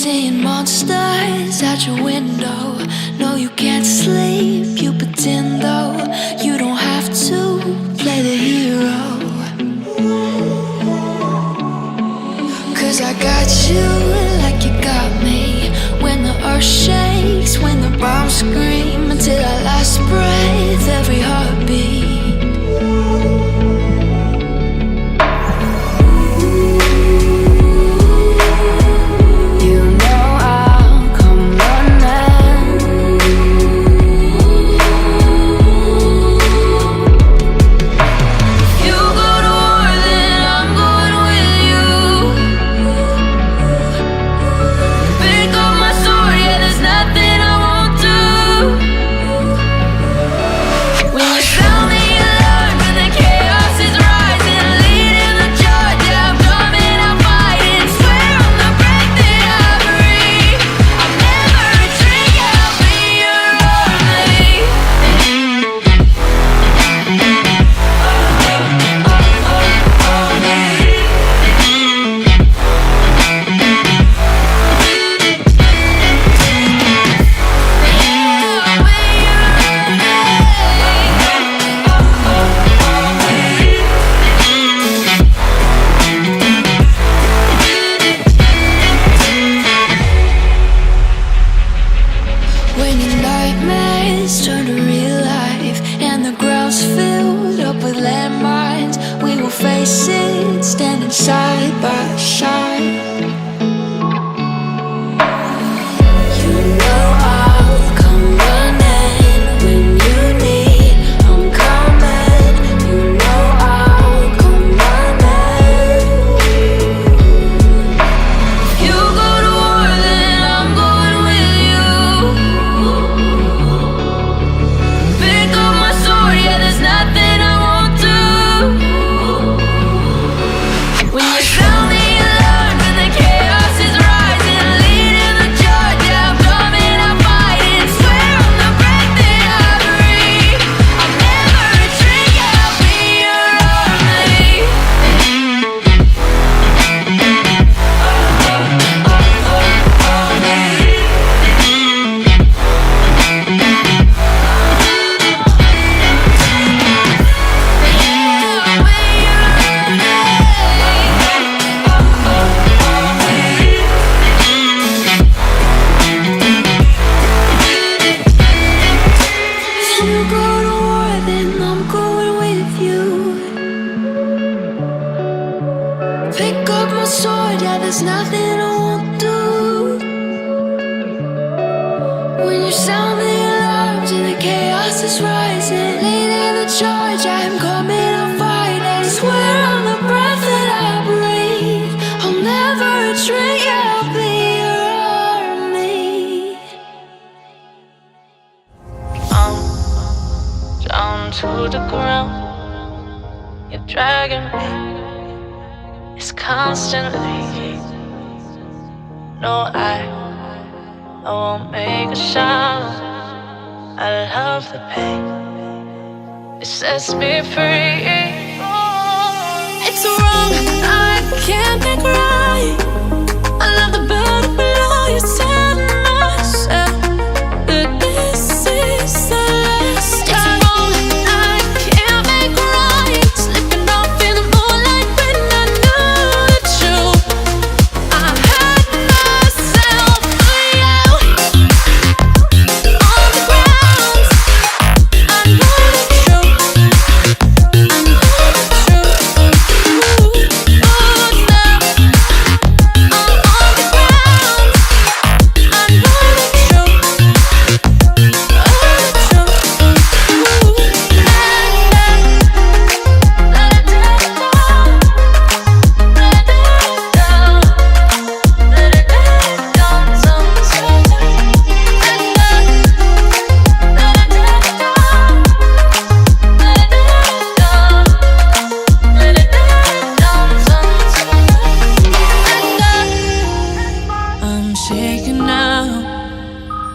seeing monsters out your window. No, you can't sleep, you pretend though. You don't have to play the hero. Cause I got you like you got me. When the earth shakes, when the bombs scream, until our last breath, every heartbeat.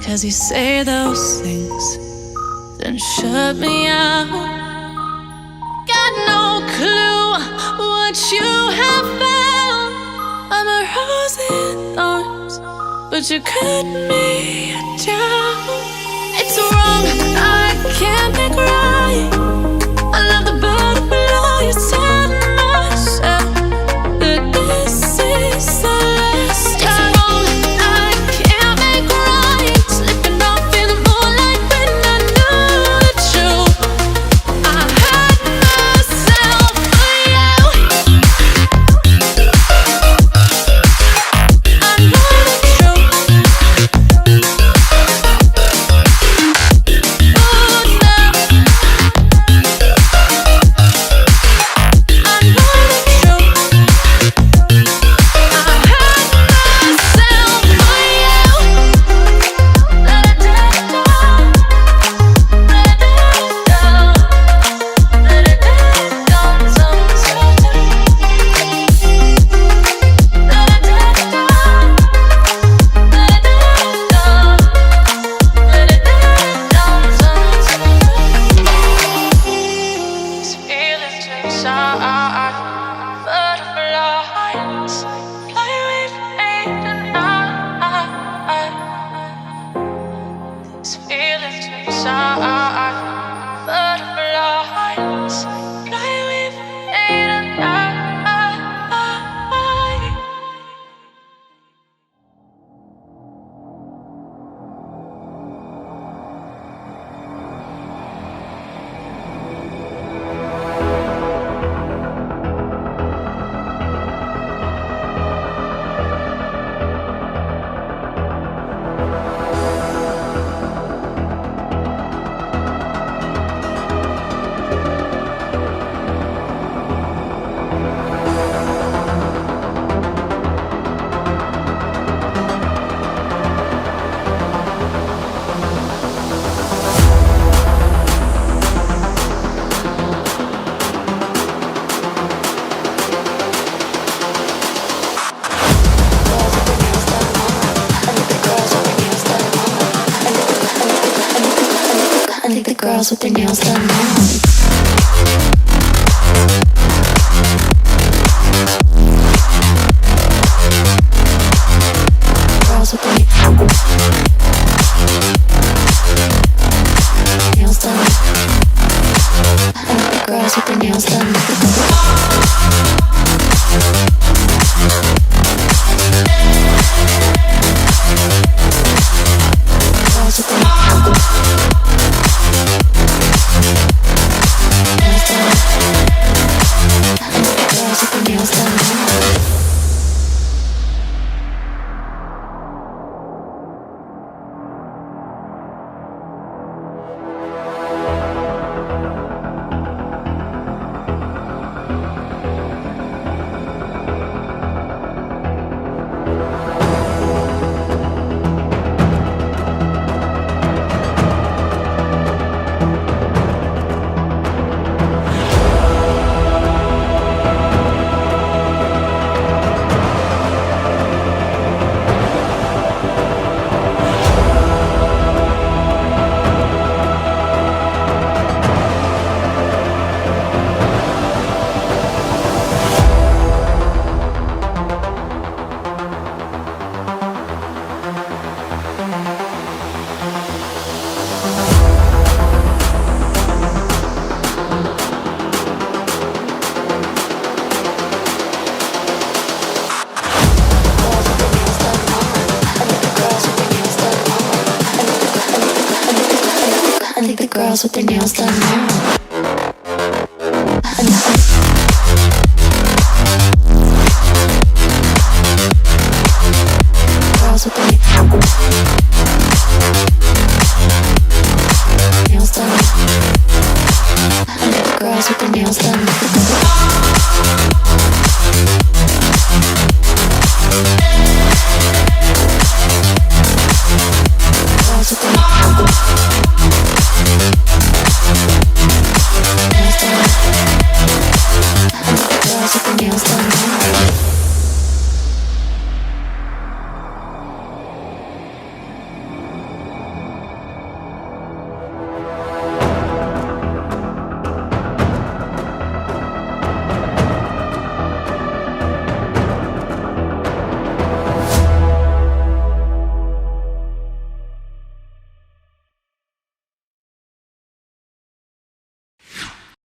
Cause you say those things, then shut me out. Got no clue what you have found. I'm a rose in thorns, but you cut me down. It's wrong, I can't make right. I love the bottom below. You said myself that this is the last time. It's wrong, I can't make right. Slipping off in the moonlight when I knew the truth. I had myself for you. I know the truth. Oh no. I know the truth. I had myself for you. Let it down. Let it down. Let it down. Sometimes. Let it down. Let it down. Let it down. Sometimes. These feelings inside, butterflies fly with me tonight. These feelings inside, butterflies fly with me tonight. I think the girls with their nails done now. Girls with their nails done. I think the girls with their nails done. Girls with their nails done now. I think the girls with their nails done now.